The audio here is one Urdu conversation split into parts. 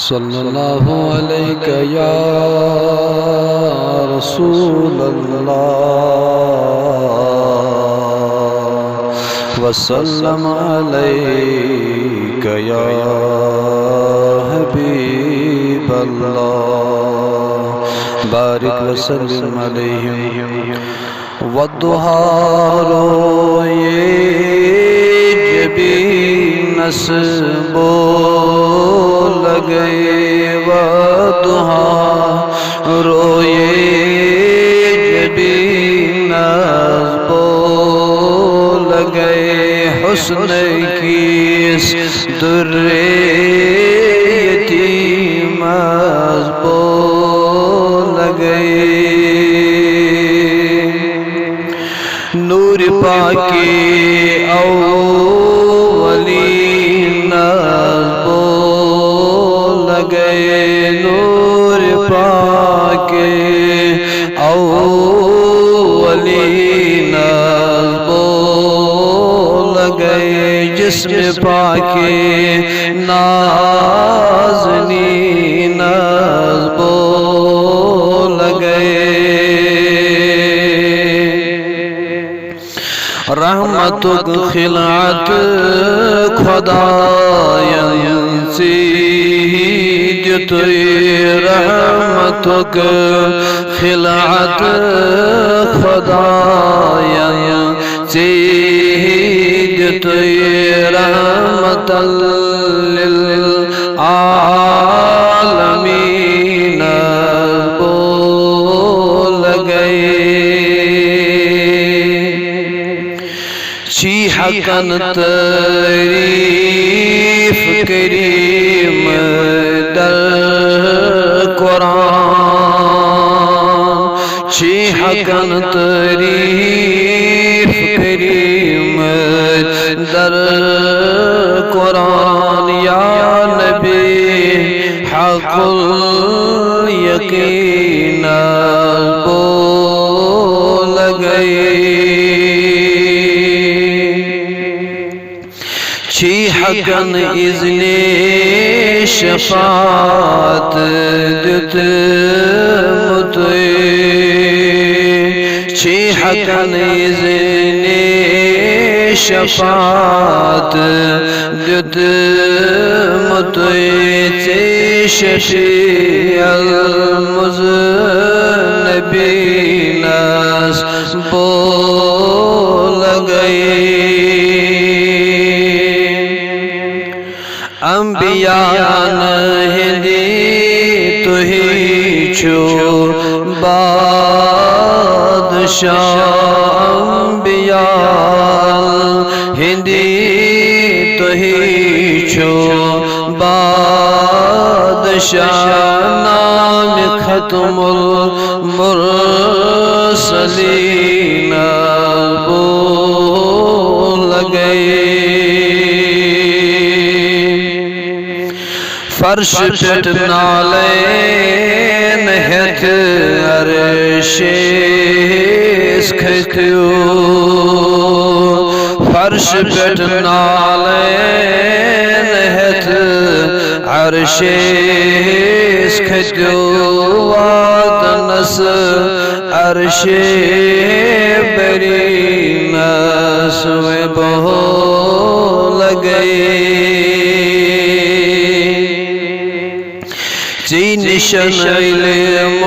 صلی اللہ علیہ یا رسول اللہ وسلم علیک یا حبیب اللہ بارک وسلم علیہ والضحى روئے جبین نسبو لگے والضحى روئے جبین نسبو لگے حسن کیس در یتیم ازبو لگے نور پاکی اولین ازبو لگے نور پاکی اولین ازبو لگے جسم پاکی نازنین ازبو لگے رحمتک خلعت خدایانسی جتوی رحمتک خلعت خدایانسی جتوی رحمت للعالمین بول گئے چی حقاً تعریف کریم در قرآن چی حقاً تعریف کریم در قرآن یا نبی حق الیقین بول گئے چی حقاً اذن شفاعت دت مطیع چی حقاً اذن شفاعت دت مطیع چی شفیع المذنبین بول گئے انبیاء ہندی تو ہی چھو بادشاہ انبیاء ہندی تو ہی چھو بادشاہ نام ختم المرسلین بول گئے فرش پٹ نالین ہت عرش کھتیو فرش پٹ نالین ہت عرش کھتیو واتنس عرش برین سوئے بہو لگئے نشن علم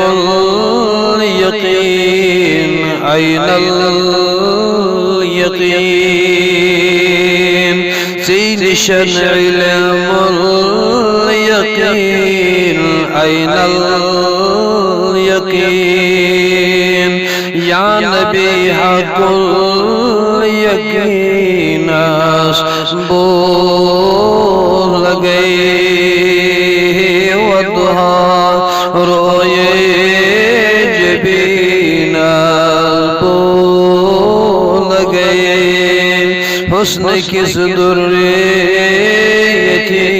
الیقین عین الیقین نشن علم الیقین عین الیقین یا نبی حق الیقین بول گئے روئے جبین بول گئے حسن کس در یتیم